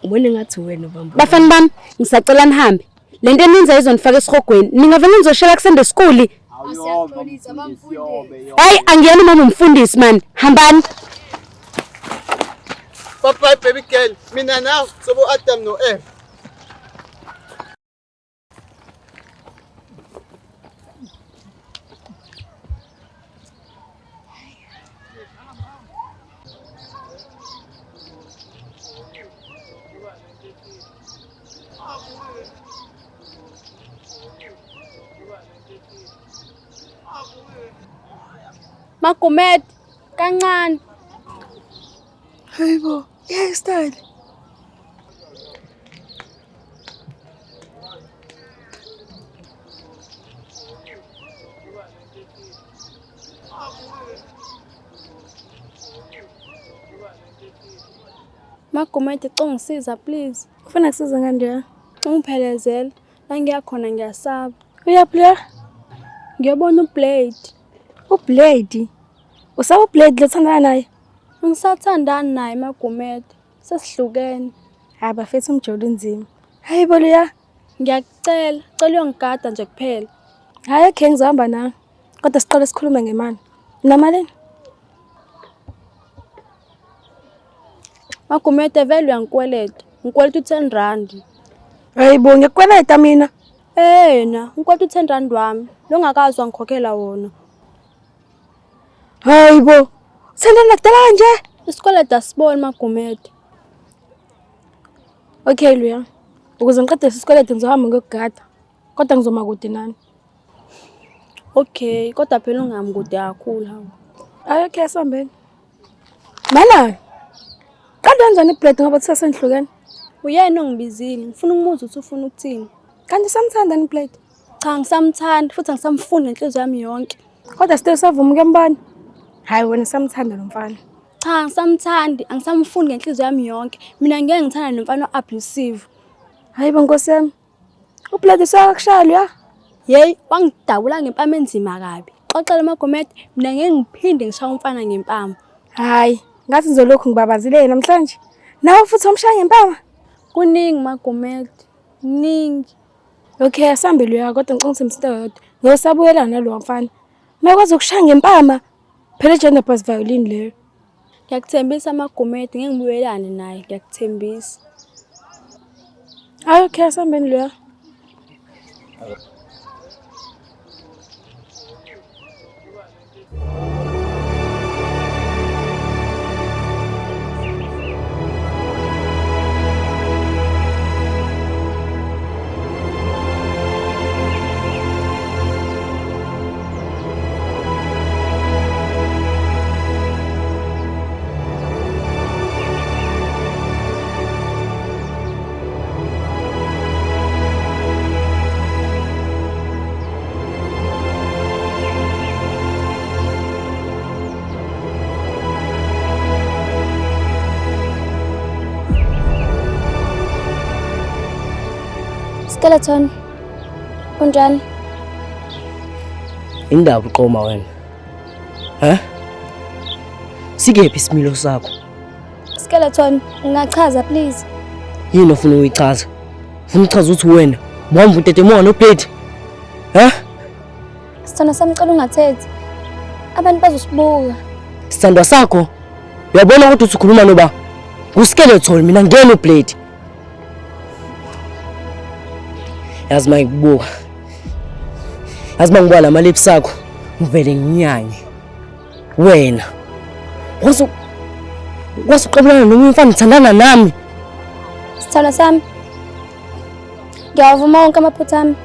Ubone ngathi wena ubambo. Bafana bami, ngisacela nihambe. Lento eninza izonifaka esihogweni. Ningavele nizoshela ku-Sunday school. Asiyaxolisa bamfundisi. Hayi angiyena mama umfundisi man. Hambani. Bye baby girl. Mina now sobo Adam no Eve. Magumed kancane. Hayibo, style. Magumed ngicongisiza please. Ufuna kusiza ngandiyana? Ungiphelezela. La ngiyakhona ngiyasaba. Uyaplay? Ngiyabona uBlade. uBlade? Usaba uBlade lethandana naye? Ngisathandana naye Magumed. Sesihlukene. Hayi bafethu umjolo nzima. Hayibo leya. Ngiyakucela, cela uyongigada nje kuphela. Hayi okay ngizohamba nawe. Kodwa siqale sikhulume ngemali. Namalini? Magumed vele uyangikweleta. Ngikweleta R10. Hayibo ngikweleta mina. Na, ngikweleta R10 wami. Lo ngakazwa ngikhokhela wona. Hayibo. Senda nakudala nje. Isikweleta sibone Magumed. Okay Luya. Ukuze ngiqede isikweleta ngizohamba ngokugada. Kodwa ngizoma kude nani. Okay, kodwa phela ungami kude kakhulu hawo. Hayi okay sambeni. Mana. Kanti kanjani iblade ngoba kusasendlukene? Uyena ongibizile, ngifuna ukumuza ukuthi ufuna ukuthini. Kanti samthanda ni blade? Cha, ngisamthanda futhi ngisamfuna ngenhliziyo yami yonke. Kodwa still savuma ukembani? Hayi wena samthanda lo mfana. Cha, ngisamthandi, angisamfuni ngenhliziyo yami yonke. Mina ngeke ngithanda nomfana abusive. Hayi bonkosi yami. Ublade sakakushaya ya? Hey, wangidabula ngempama enzima kabi. Xoxela amagomede, mina ngeke ngiphinde ngishaya umfana ngempama. Hayi, ngathi ngizolokhu ngibabazile namhlanje. Nawe futhi umshaya ngempama? Kuningi magomede, kuningi. Okay, asambe lo kodwa ngicingise umsinto yodwa. Ngiyosabuyela nalo mfana. Mayikwazi ukushaya ngempama. Phela gender bass violin leyo. Ngiyakuthembisa amagomede, ngeke ngibuyelane naye, ngiyakuthembisa. Hayi okay, asambeni lo. Skeleton. Kunjani? Indaba uqoma wena. Sikephi isimilo sakho? Skeleton, ungachaza please. Yini ofuna uyichaza? Ufuna uchaza ukuthi wena wamva utetemona noblade? Sithanda samcela ungathethi. Abantu bazosibuka. Sithandwa sakho. Uyabona ukuthi usikhuluma noba kuskeleton mina ngene ublade. Yazi mayikubuka. Yazi mangibona ama lips akho uvele nginyanye. Wena wasuqabulana noma umfana uthandana nami. Sithanda sami. Ngiyavuma wonke amaphutha ami.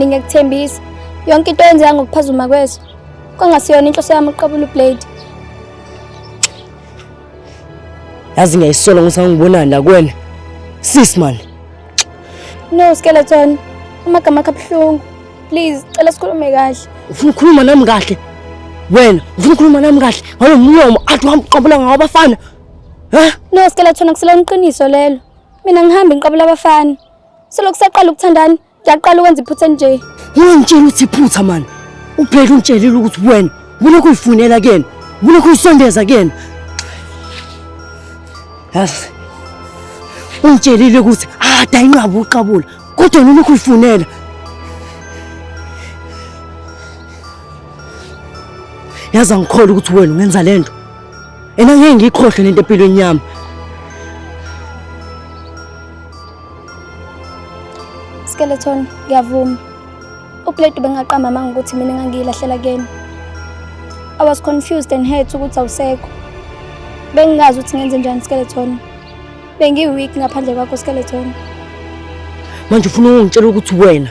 Ngiyekuthembisa yonke into yenziwa ngokuphazuma kweso. Kongasiyona inhloso yami uqabula ublade. Yazi ngiyayisola ngokuthi ngibonana la kuwena. Sis man. No skeleton. Amagama akho abuhlungu. Please, cela sikhulume kahle. Ufuna ukukhuluma nami kahle? Wena, ufuna ukukhuluma nami kahle? Ngalo mlomo athi wamqabula ngawo abafana. No skeleton akuselona iqiniso lelo. Mina ngihamba ngiqabula abafana. Selokhu saqala ukuthandana, ngiyaqala ukwenza iphutha nje. Ungitshela ukuthi iphutha man. Uphela untshelile ukuthi wena ulokhu uyifunela kuyena. Ulokhu uyisondeza kuyena. Yazi. Ungitshelile ukuthi dayinqaba uqabula. Kodwa ulokhu uyifunela. Yazi angikholwa ukuthi wena ungenza lento. Ngeke ngikhohle lento empilweni yami. Skeleton, ngiyavuma. Ublade bengaqamba manga ukuthi mina ngangilahlela kuyena. I was confused and hurt ukuthi awusekho. Bengingazi ukuthi ngenze njani skeleton. Bengiweak ngaphandle kwakho skeleton. Manje ufuna ungitshela ukuthi wena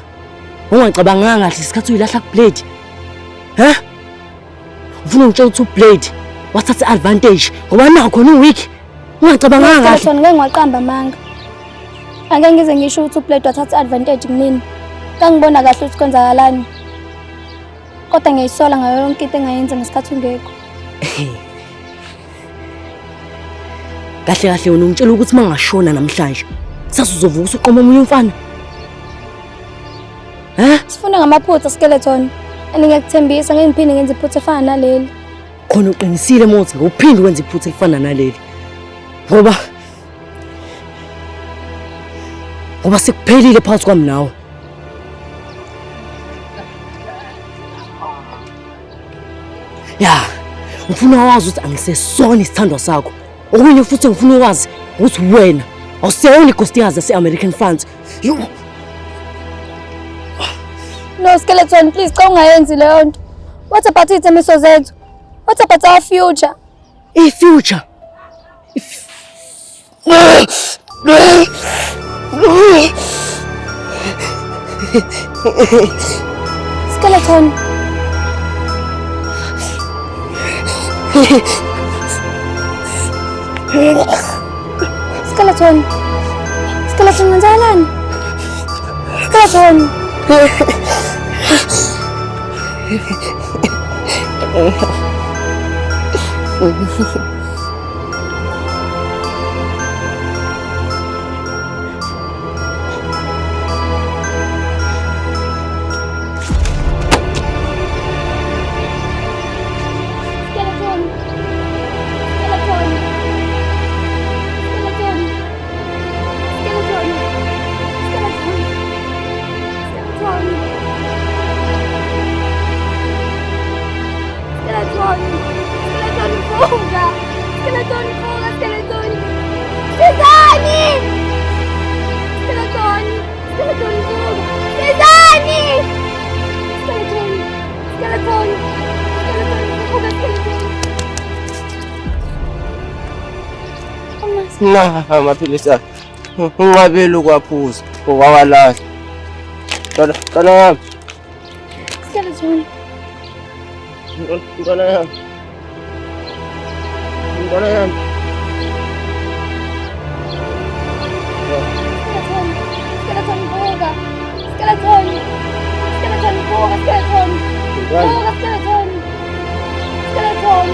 ungacabanganga kahle isikhathi uyilahla kublade. Ufuna ungitshela ukuthi ublade wathatha advantage ngoba nakho weak. Ungacabanganga kahle. Skeleton ngeke ngiwaqamba manga. Angeke ngize ngisho ukuthi ublade wathatha advantage kumina. Ngangibona kahle ukuthi kwenzakalani. Kodwa ngiyayisola ngayo yonke into engayenza ngesikhathi ungekho. Kahle kahle wena ungitshela ukuthi mangashona namhlanje sasuzovuka usuqoma omunye umfana. Sifuna ngamaphutha skeleton. Ngiyekuthembisa ngeke ngiphinde ngenze iphutha efana naleli. Khona uqinisile mothi ngokuphinde wenza iphutha efana naleli. Ngoba sekuphelile phakathi kwami nawe. Ya, ufuna wazi ukuthi angisesona isithandwa sakho. Okunye futhi ngifuna ukwazi ukuthi wena awuseyona inkosikazi yase-American France. No skeleton, please cha ungayenzi leyo nto. What about ithemiso zethu? What about our future? I-future? Skeleton. Skeleton. Skeleton ngenzakalani? Skeleton. Nah, amaphilisi akhe. Ungabeli ukwaphuza, owawalahla. Ntwana yami. Skeleton. Ntwana yami. Ntwana yami. Skeleton vuga. Skeleton. Skeleton vuga, skeleton. Vuga, skeleton. Skeleton.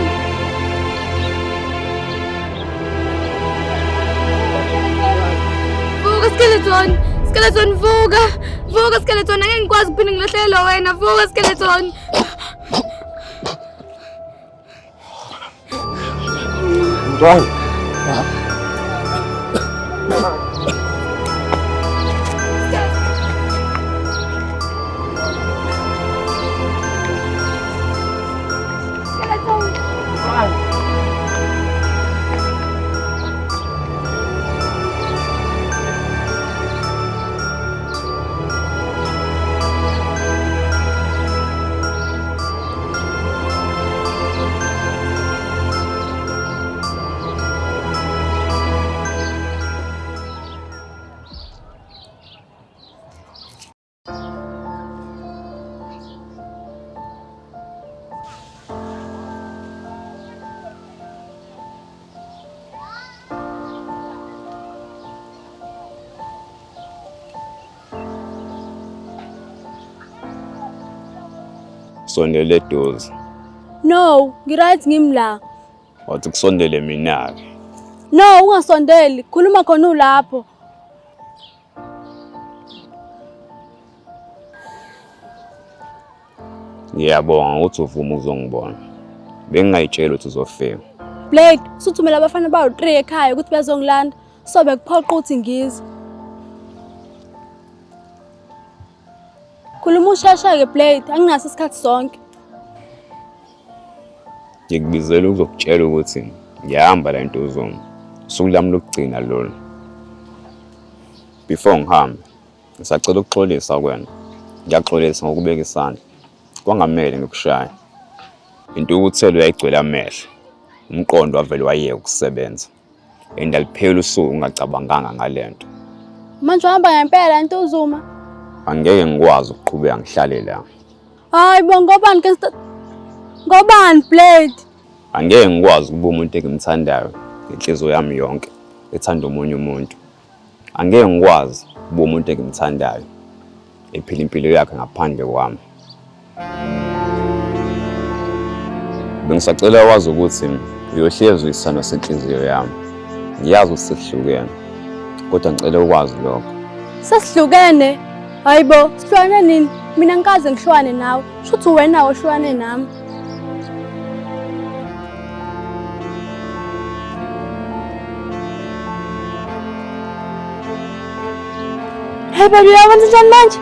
Vuga, skeleton. Skeleton vuga. Vuga, skeleton. Angeke ngikwazi ukuphinde ngilahlelo wena. Vuga, skeleton. Ntwana. Sondele eduze. No, ngiright ngimla. Wathi kusondele mina-ke. No, ungasondeli. Khuluma khona ulapho. Ngiyabonga ukuthi uvuma ukuzongibona. Bengingayitshela ukuthi uzofika. Blade, suthumela abafana bawu-3 ekhaya ukuthi bezongilanda. So bekuphoqa ukuthi ngize. Khuluma ushasha-ke Blade, anginaso isikhathi sonke. Ngikubizela ukuzokutshela ukuthi ngiyahamba la Ntozoma. Usuku lami lokugcina lolu. Before ngihambe, ngisacela ukuxolisa kwena. Ngiyaxolisa ngokubeka isandla. Kwangamele ngikushaya. Into ukuthelo yayigcwele amehlo. Umqondo wavele wayeka ukusebenza. Endaliphela usuku ungacabanganga ngalento. Manje uhamba ngempela Ntozuma. Angeke ngikwazi ukuqhubeka ngihlale la. Hayi bo ngobani ke ngobani Blade? Angeke ngikwazi ukuba umuntu engimthandayo ngenhliziyo yami yonke ethanda omunye umuntu. Angeke ngikwazi ukuba umuntu engimthandayo ephila impilo yakhe ngaphandle kwami. Bengisacela wazi ukuthi uyohlezi uyisana senhliziyo yami. Ngiyazi ukuthi sihlukene. Kodwa ngicela ukwazi lokho. Sesihlukene. Hayibo, sihlukane nini? Mina ngikaze ngihlwane nawe. Shuthi wena ohlukane nami. Hey baby, uyawenza njani manje?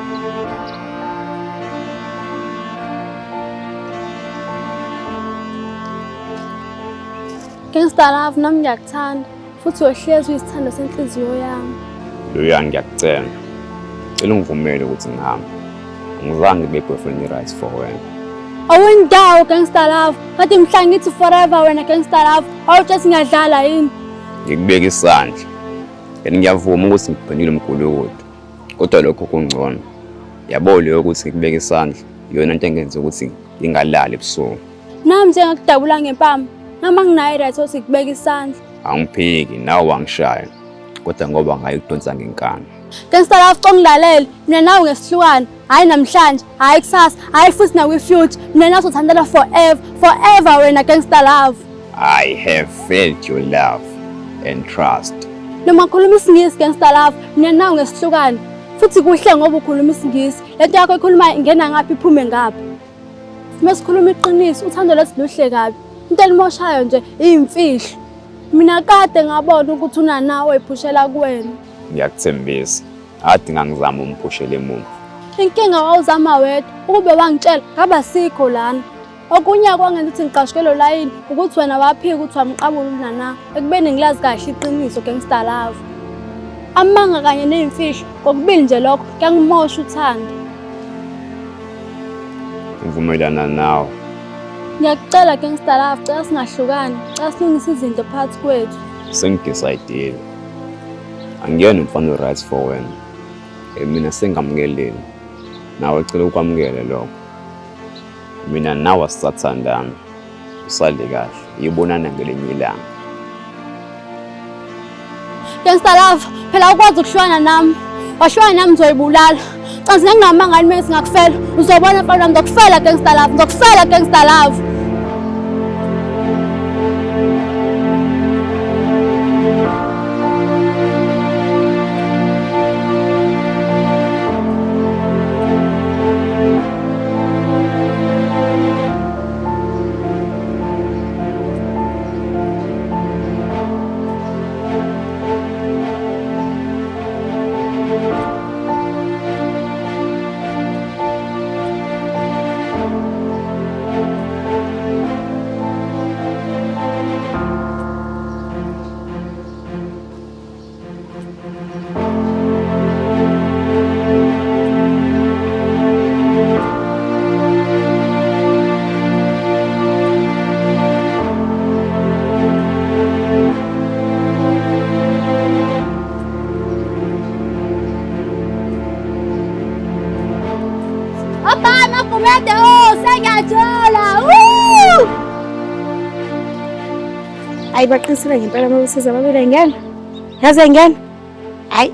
Gangsta love, nami ngiyakuthanda. Futhi uyohlezi uyisithando senhliziyo yami. Loya ngiyakucela. Cela ungivumele ukuthi ngihambe. Angizange ngibe boyfriend right for wena. Awundawo gangsta love. Kade mhla ngithi forever wena gangsta love. Awuthi ngadlala yini? Ngikubeka isandla. Yena ngiyavuma ukuthi ngiphendule umgulukudu. Kodwa lokho kungcono. Yabo leyo ukuthi ngikubeka isandla. Yona into engenza ukuthi ngingalali ebusuku. Nami nje ngakudabula ngempama. Noma nginayo right ukuthi ngikubeka isandla. Angiphiki nawe wangishaya. kodwa ngoba ngayidonsa ngenkani. Gangster love kongilalele mina nawe ngesihlukane hayi namhlanje hayi kusasa hayi futhi nawe future mina nawe sothandana forever wena gangster love. I have felt your love and trust. Noma khuluma isingisi gangster love mina nawe ngesihlukane futhi kuhle ngoba ukhuluma isingisi lento yakho ikhuluma ingena ngaphi iphume ngaphi. Masikhuluma iqiniso uthando lwethu luhle kabi into elimoshayo nje iyimfihlo. Mina kade ngabona ukuthi una nawe iphushela kuwena. Ngiyakuthembisa adinga ngizama umphushele emuva. Inkinga wawuzama wedwa ukube wangitshela ngaba sikho lana. Okunye kwangenza ukuthi ngiqashukelo layini ukuthi wena waphika ukuthi wamqabula unana ekubeni ngilazi kahle iqiniso gangster love. Amanga kanye nezimfihlo kokubili nje lokho kuyangimosha uthando. Ngivumelana nawe. Ngiyakucela gangster love cela singahlukani xa silungisa izinto phakathi kwethu. Sengidecidile. Angiyena umfana o-right for wena. Mina sengamukelile. Nawe cela ukwamukele lokho. Mina nawe sisathandana. Usale kahle. Yibonana ngelinye ilanga. Gangster love, phela ukwazi ukuhlwana nami. Washwana nami ngizoyibulala. Xa singamanga ngani mase ngakufela. Uzobona mfana ngizokufela gangster love, ngizokufela gangster love. Ayi baqinisile ngempela uma usiza babili ngene. Yaze ngene. Hayi